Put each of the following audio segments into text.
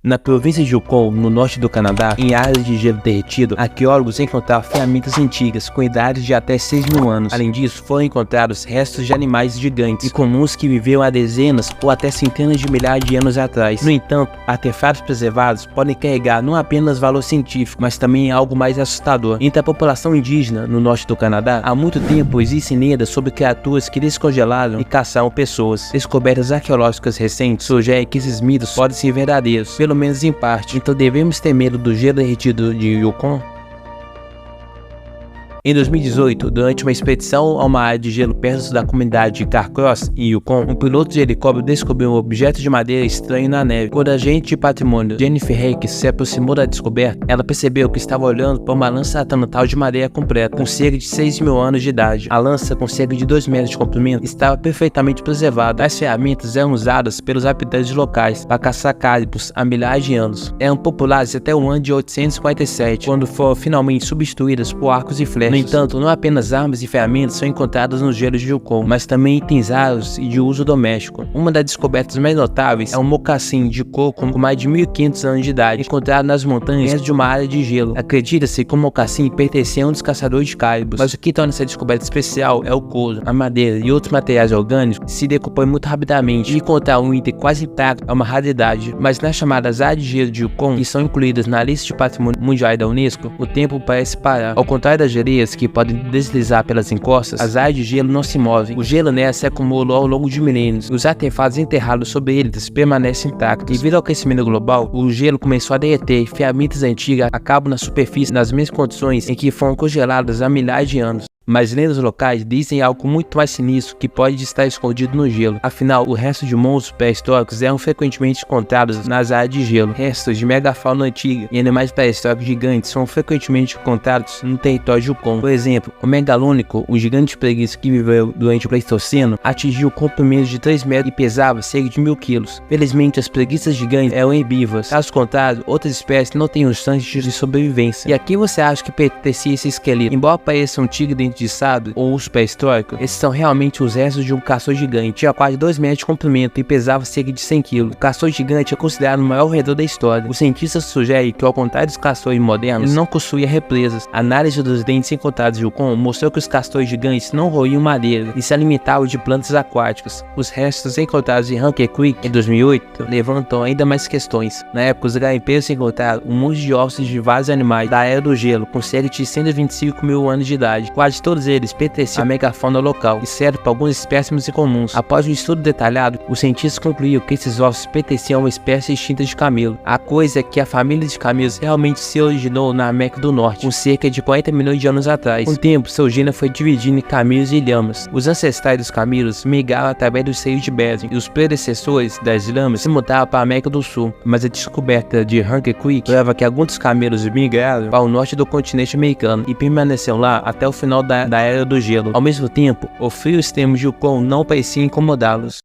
Na província de Yukon, no norte do Canadá, em áreas de gelo derretido, arqueólogos encontraram ferramentas antigas com idades de até 6.000 anos. Além disso, foram encontrados restos de animais gigantes e comuns que viveram há dezenas ou até centenas de milhares de anos atrás. No entanto, artefatos preservados podem carregar não apenas valor científico, mas também algo mais assustador. Entre a população indígena no norte do Canadá, há muito tempo existem lendas sobre criaturas que descongelaram e caçaram pessoas. Descobertas arqueológicas recentes sugerem que esses mitos podem ser verdadeiros, pelo menos em parte. Então devemos ter medo do gelo derretido de Yukon? Em 2018, durante uma expedição a uma área de gelo perto da comunidade de Carcross, em Yukon, um piloto de helicóptero descobriu um objeto de madeira estranho na neve. Quando a agente de patrimônio Jennifer Hakes se aproximou da descoberta, ela percebeu que estava olhando para uma lança atantal de madeira completa, com cerca de 6.000 anos de idade. A lança, com cerca de 2 metros de comprimento, estava perfeitamente preservada. As ferramentas eram usadas pelos habitantes locais para caçar cáribos há milhares de anos. Eram populares até o ano de 847, quando foram finalmente substituídas por arcos e flechas. No entanto, não apenas armas e ferramentas são encontradas nos gelos de Yukon, mas também itens raros e de uso doméstico. Uma das descobertas mais notáveis é um mocassim de coco com mais de 1.500 anos de idade, encontrado nas montanhas perto de uma área de gelo. Acredita-se que o mocassim pertencia a um dos caçadores de cáribos, mas o que torna essa descoberta especial é o couro. A madeira e outros materiais orgânicos se decompõem muito rapidamente, e encontrar um item quase intacto é uma raridade. Mas nas chamadas áreas de gelo de Yukon, que são incluídas na lista de patrimônio mundial da Unesco, o tempo parece parar. Ao contrário das geleiras que podem deslizar pelas encostas, as áreas de gelo não se movem. O gelo nelas se acumulou ao longo de milênios, e os artefatos enterrados sobre eles permanecem intactos. Devido ao aquecimento global, o gelo começou a derreter e ferramentas antigas acabam na superfície nas mesmas condições em que foram congeladas há milhares de anos. Mas lendas locais dizem algo muito mais sinistro que pode estar escondido no gelo. Afinal, o resto de monstros pré-históricos eram frequentemente encontrados nas áreas de gelo. Restos de megafauna antiga e animais pré-históricos gigantes são frequentemente encontrados no território de Yukon. Por exemplo, o megalônico, um gigante preguiça que viveu durante o Pleistoceno, atingiu comprimentos de 3 metros e pesava cerca de 1.000 quilos. Felizmente, as preguiças gigantes eram herbívoras. Caso contrário, outras espécies não têm chances de sobrevivência. E a quem você acha que pertencia esse esqueleto? Embora pareça um tigre dentro de sábio ou urso pré-histórico, esses são realmente os restos de um castor gigante. Tinha quase 2 metros de comprimento e pesava cerca de 100 kg. O castor gigante é considerado o maior roedor da história. Os cientistas sugerem que, ao contrário dos castores modernos, ele não possuía represas. A análise dos dentes encontrados em Yukon mostrou que os castores gigantes não roíam madeira e se alimentavam de plantas aquáticas. Os restos encontrados em Hunker Creek em 2008 levantam ainda mais questões. Na época, os garimpeiros encontraram um monte de ossos de vários animais da era do gelo, com cerca de 125.000 anos de idade. Quase todos eles pertenciam à megafauna local, exceto para alguns espécimes incomuns. Após um estudo detalhado, os cientistas concluíram que esses ossos pertenciam a uma espécie extinta de camelo. A coisa é que a família de camelos realmente se originou na América do Norte, com cerca de 40 milhões de anos atrás. Com o tempo, seu gênero foi dividido em camelos e lhamas. Os ancestrais dos camelos migraram através dos seios de Bering, e os predecessores das lhamas se mudaram para a América do Sul. Mas a descoberta de Hunker Creek prova que alguns dos camelos migraram para o norte do continente americano e permaneceram lá até o final da era do gelo. Ao mesmo tempo, o frio extremo de Yukon não parecia incomodá-los.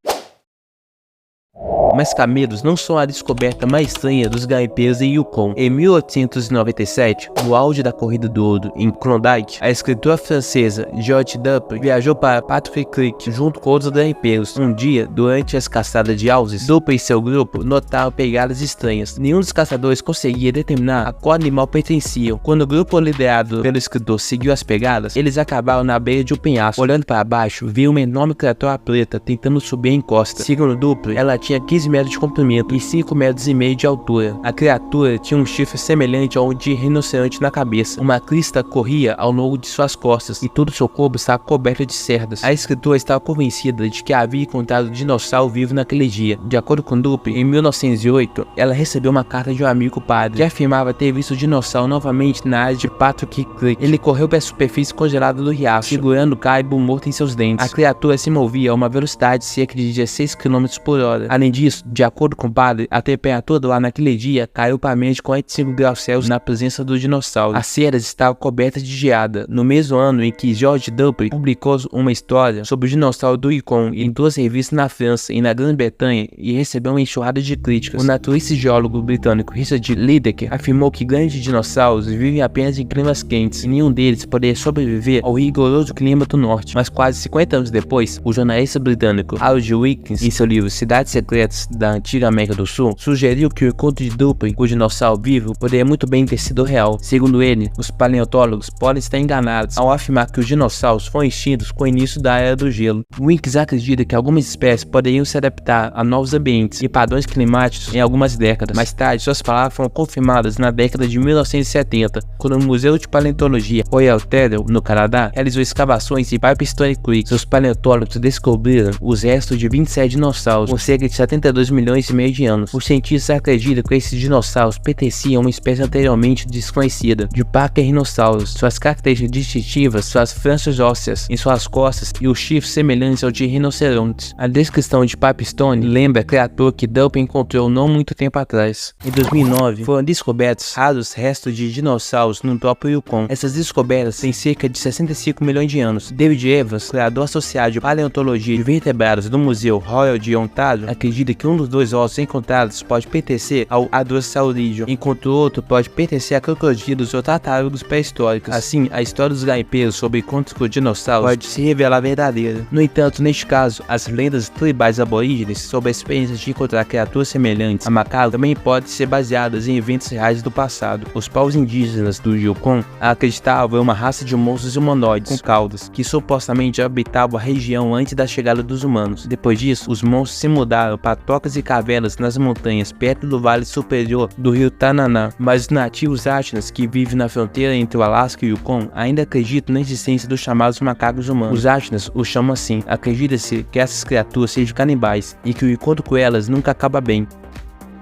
Mas camelos não são a descoberta mais estranha dos garimpeiros em Yukon. Em 1897, no auge da corrida do ouro em Klondike, a escritora francesa George Dupuy viajou para Patrick Creek junto com outros garimpeiros. Um dia, durante as caçadas de alces, Dupuy e seu grupo notaram pegadas estranhas. Nenhum dos caçadores conseguia determinar a qual animal pertenciam. Quando o grupo liderado pelo escritor seguiu as pegadas, eles acabaram na beira de um penhasco. Olhando para baixo, viu uma enorme criatura preta tentando subir a encosta. Segundo Dupuy, ela tinha 15 metros de comprimento e 5,5 metros de altura. A criatura tinha um chifre semelhante ao de rinoceronte na cabeça. Uma crista corria ao longo de suas costas e todo o seu corpo estava coberto de cerdas. A escritora estava convencida de que havia encontrado um dinossauro vivo naquele dia. De acordo com Dupuy, em 1908, ela recebeu uma carta de um amigo padre que afirmava ter visto o dinossauro novamente na área de Patrick Creek. Ele correu para a superfície congelada do riacho, segurando o caibo morto em seus dentes. A criatura se movia a uma velocidade de cerca de 16 km por hora. Além disso, de acordo com o padre, a temperatura do ar naquele dia caiu para menos de 45 graus Celsius na presença do dinossauro. As cerdas estavam cobertas de geada. No mesmo ano em que George Dupuy publicou uma história sobre o dinossauro do Yukon em 2 revistas na França e na Grã-Bretanha e recebeu uma enxurrada de críticas, o naturalista e geólogo britânico Richard Lydekker afirmou que grandes dinossauros vivem apenas em climas quentes e nenhum deles poderia sobreviver ao rigoroso clima do norte. Mas quase 50 anos depois, o jornalista britânico Harold Wilkins, em seu livro Cidades Secretas, descobertas da antiga América do Sul, sugeriu que o encontro de Dupin com o dinossauro vivo poderia muito bem ter sido real. Segundo ele, os paleontólogos podem estar enganados ao afirmar que os dinossauros foram extintos com o início da Era do Gelo. Winks acredita que algumas espécies poderiam se adaptar a novos ambientes e padrões climáticos em algumas décadas. Mais tarde, suas palavras foram confirmadas na década de 1970, quando o Museu de Paleontologia Royal Tether, no Canadá, realizou escavações em Pipestone Creek. Seus paleontólogos descobriram os restos de 27 dinossauros com cerca de 72 milhões e meio de anos. Os cientistas acreditam que esses dinossauros pertenciam a uma espécie anteriormente desconhecida, de Pachyrhinosaurus. Suas características distintivas, suas franjas ósseas em suas costas e os chifres semelhantes ao de rinocerontes. A descrição de Pipestone lembra a criatura que Dupin encontrou não muito tempo atrás. Em 2009, foram descobertos raros restos de dinossauros no próprio Yukon. Essas descobertas têm cerca de 65 milhões de anos. David Evans, criador associado de paleontologia de vertebrados do Museu Royal de Ontário, acredita que um dos dois ossos encontrados pode pertencer ao Hadrosaurídeo, enquanto o outro pode pertencer a crocodilos ou tartarugas pré-históricos. Assim, a história dos garimpeiros sobre encontros com dinossauros pode se revelar verdadeira. No entanto, neste caso, as lendas tribais aborígenes sobre a experiência de encontrar criaturas semelhantes a macacos também podem ser baseadas em eventos reais do passado. Os povos indígenas do Yukon acreditavam em uma raça de monstros humanoides com caudas, que supostamente habitavam a região antes da chegada dos humanos. Depois disso, os monstros se mudaram para tocas e cavernas nas montanhas perto do vale superior do rio Tanana, mas os nativos Atnas que vivem na fronteira entre o Alasca e o Yukon ainda acreditam na existência dos chamados macacos humanos. Os Atnas os chamam assim. Acredita-se que essas criaturas sejam canibais e que o encontro com elas nunca acaba bem.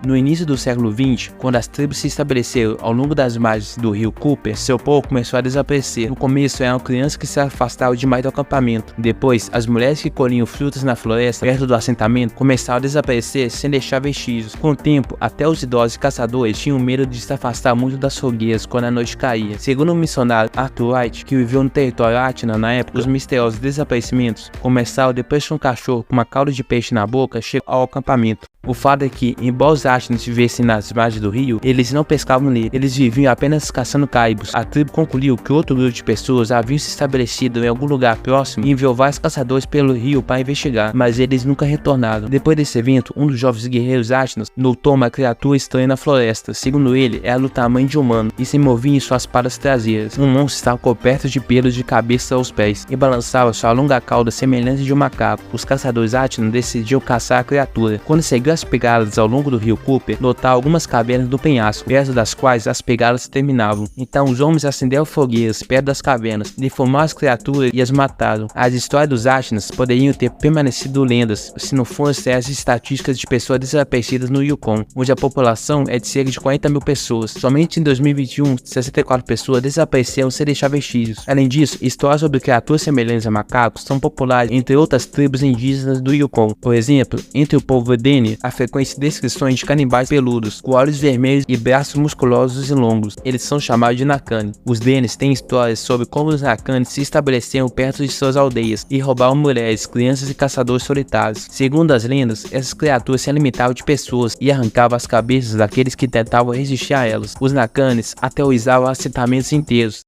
No início do século XX, quando as tribos se estabeleceram ao longo das margens do rio Cooper, seu povo começou a desaparecer. No começo eram crianças que se afastavam demais do acampamento. Depois, as mulheres que colhiam frutas na floresta perto do assentamento começaram a desaparecer sem deixar vestígios. Com o tempo, até os idosos caçadores tinham medo de se afastar muito das fogueiras quando a noite caía. Segundo o missionário Arthur Wright, que viveu no território Atna na época, os misteriosos desaparecimentos começaram depois que um cachorro com uma cauda de peixe na boca chegou ao acampamento. O fato é que, embora os Atnas vivessem nas margens do rio, eles não pescavam nele, eles viviam apenas caçando caibos. A tribo concluiu que outro grupo de pessoas haviam se estabelecido em algum lugar próximo e enviou vários caçadores pelo rio para investigar, mas eles nunca retornaram. Depois desse evento, um dos jovens guerreiros Atnas notou uma criatura estranha na floresta. Segundo ele, era do tamanho de um humano e se movia em suas patas traseiras. Um monstro estava coberto de pelos de cabeça aos pés e balançava sua longa cauda semelhante de um macaco. Os caçadores Atnas decidiram caçar a criatura. Quando seguiu as pegadas ao longo do rio Cooper, notaram algumas cavernas do penhasco, perto das quais as pegadas terminavam. Então os homens acenderam fogueiras perto das cavernas, defumaram as criaturas e as mataram. As histórias dos Atnas poderiam ter permanecido lendas se não fossem as estatísticas de pessoas desaparecidas no Yukon, onde a população é de cerca de 40 mil pessoas. Somente em 2021, 64 pessoas desapareceram sem deixar vestígios. Além disso, histórias sobre criaturas semelhantes a macacos são populares entre outras tribos indígenas do Yukon. Por exemplo, entre o povo Dene, a frequência de descrições de canibais peludos, com olhos vermelhos e braços musculosos e longos. Eles são chamados de Nakani. Os Denes têm histórias sobre como os Nakani se estabeleceram perto de suas aldeias e roubavam mulheres, crianças e caçadores solitários. Segundo as lendas, essas criaturas se alimentavam de pessoas e arrancavam as cabeças daqueles que tentavam resistir a elas. Os Nakanes aterrorizavam assentamentos inteiros.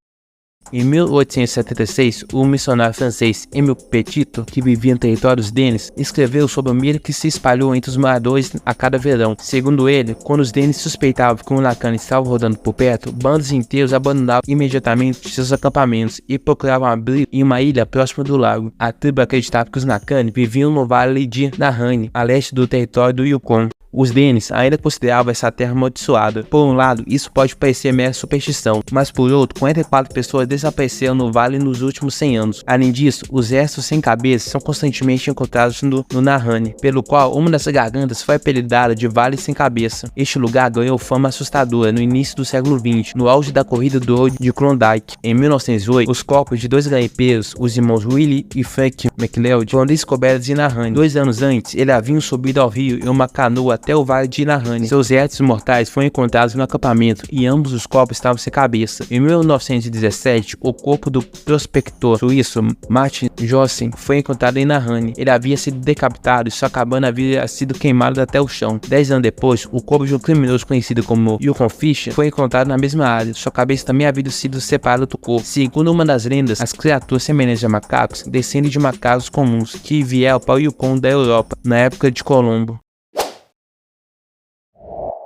Em 1876, o missionário francês Émile Petitot, que vivia no território dos Denes, escreveu sobre o medo que se espalhou entre os moradores a cada verão. Segundo ele, quando os Denes suspeitavam que um Nakani estava rodando por perto, bandos inteiros abandonavam imediatamente seus acampamentos e procuravam abrigo em uma ilha próxima do lago. A tribo acreditava que os Nakani viviam no vale de Nahanni, a leste do território do Yukon. Os Denes ainda consideravam essa terra amaldiçoada. Por um lado, isso pode parecer mera superstição, mas por outro, 44 pessoas desapareceram no vale nos últimos 100 anos. Além disso, os restos sem cabeça são constantemente encontrados no Nahanni, pelo qual uma das gargantas foi apelidada de Vale Sem Cabeça. Este lugar ganhou fama assustadora no início do século XX, no auge da corrida do ouro de Klondike. Em 1908, os corpos de dois garimpeiros, os irmãos Willie e Frank McLeod, foram descobertos em Nahanni. 2 anos antes, eles haviam subido ao rio em uma canoa até o vale de Nahanni. Seus restos mortais foram encontrados no acampamento e ambos os corpos estavam sem cabeça. Em 1917, o corpo do prospector suíço Martin Jossen foi encontrado em Nahanni. Ele havia sido decapitado e sua cabana havia sido queimada até o chão. 10 anos depois, o corpo de um criminoso conhecido como Yukon Fisher foi encontrado na mesma área. Sua cabeça também havia sido separada do corpo. Segundo uma das lendas, as criaturas semelhantes a macacos descendem de macacos comuns que vieram para o Yukon da Europa na época de Colombo.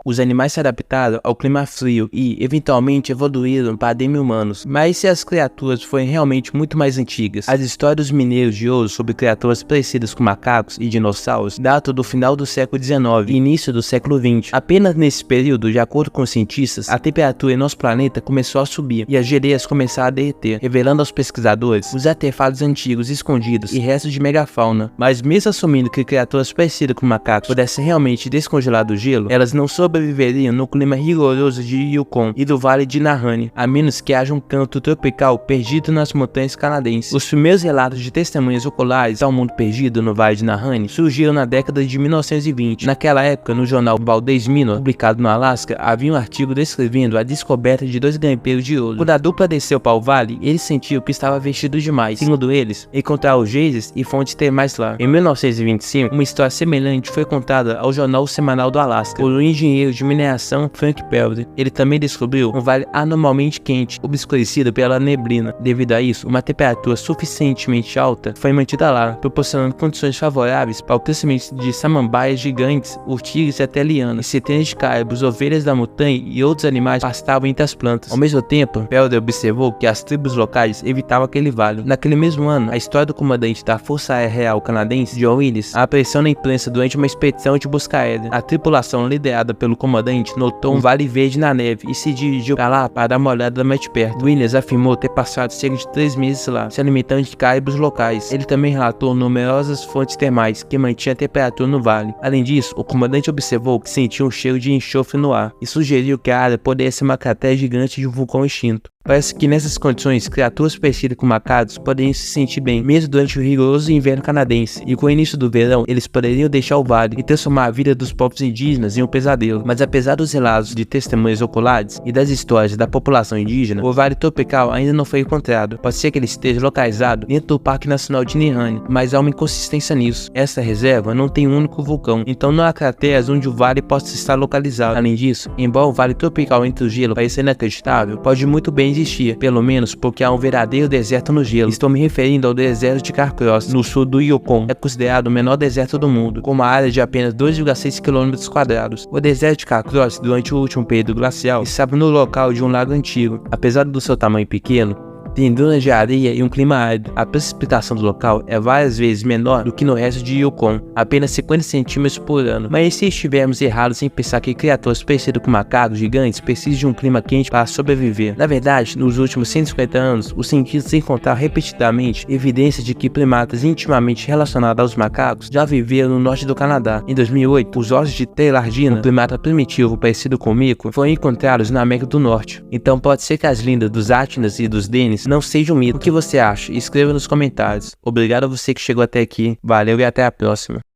Os animais se adaptaram ao clima frio e, eventualmente, evoluíram para demi-humanos. Mas se as criaturas forem realmente muito mais antigas, as histórias dos mineiros de ouro sobre criaturas parecidas com macacos e dinossauros datam do final do século XIX e início do século XX. Apenas nesse período, de acordo com os cientistas, a temperatura em nosso planeta começou a subir e as geleiras começaram a derreter, revelando aos pesquisadores os artefatos antigos escondidos e restos de megafauna. Mas mesmo assumindo que criaturas parecidas com macacos pudessem realmente descongelar do gelo, elas não sobreviveriam no clima rigoroso de Yukon e do Vale de Nahani, a menos que haja um canto tropical perdido nas montanhas canadenses. Os primeiros relatos de testemunhas oculares ao mundo perdido no Vale de Nahani surgiram na década de 1920. Naquela época, no jornal Valdez Minor, publicado no Alasca, havia um artigo descrevendo a descoberta de 2 garimpeiros de ouro. Quando a dupla desceu para o vale, eles sentiam que estava vestido demais. Segundo eles, encontraram geysers e fontes termais lá. Em 1925, uma história semelhante foi contada ao Jornal Semanal do Alasca por um engenheiro de mineração, Frank Pelder. Ele também descobriu um vale anormalmente quente, obscurecido pela neblina. Devido a isso, uma temperatura suficientemente alta foi mantida lá, proporcionando condições favoráveis para o crescimento de samambaias gigantes, urtigos e até lianas. Centenas de caribos, ovelhas da montanha e outros animais pastavam entre as plantas. Ao mesmo tempo, Pelder observou que as tribos locais evitavam aquele vale. Naquele mesmo ano, a história do comandante da Força Aérea Real canadense, John Willis, apareceu na imprensa durante uma expedição de busca aérea. A tripulação, liderada pelo comandante, notou um vale verde na neve e se dirigiu para lá para dar uma olhada mais de perto. Willis afirmou ter passado cerca de 3 meses lá, se alimentando de caribos locais. Ele também relatou numerosas fontes termais que mantinham a temperatura no vale. Além disso, o comandante observou que sentia um cheiro de enxofre no ar e sugeriu que a área poderia ser uma cratera gigante de um vulcão extinto. Parece que nessas condições, criaturas parecidas com macacos poderiam se sentir bem, mesmo durante o rigoroso inverno canadense, e com o início do verão, eles poderiam deixar o vale e transformar a vida dos povos indígenas em um pesadelo. Mas apesar dos relatos de testemunhas oculares e das histórias da população indígena, o vale tropical ainda não foi encontrado. Pode ser que ele esteja localizado dentro do Parque Nacional de Nihani, mas há uma inconsistência nisso. Essa reserva não tem um único vulcão, então não há crateras onde o vale possa estar localizado. Além disso, embora o vale tropical entre o gelo pareça inacreditável, pode muito bem existir, pelo menos porque há um verdadeiro deserto no gelo. Estou me referindo ao deserto de Carcross, no sul do Yukon. É considerado o menor deserto do mundo, com uma área de apenas 2,6 km². O deserto de Carcross, durante o último período glacial, estava no local de um lago antigo. Apesar do seu tamanho pequeno, tem dunas de areia e um clima árido. A precipitação do local é várias vezes menor do que no resto de Yukon, apenas 50 centímetros por ano. Mas se estivermos errados em pensar que criaturas parecidas com macacos gigantes precisam de um clima quente para sobreviver? Na verdade, nos últimos 150 anos, os cientistas encontraram repetidamente evidências de que primatas intimamente relacionados aos macacos já viveram no norte do Canadá. Em 2008, os ossos de Telardina, um primata primitivo parecido com o mico, foram encontrados na América do Norte. Então pode ser que as lendas dos Atlas e dos Denis não seja um mito. O que você acha? Escreva nos comentários. Obrigado a você que chegou até aqui. Valeu e até a próxima.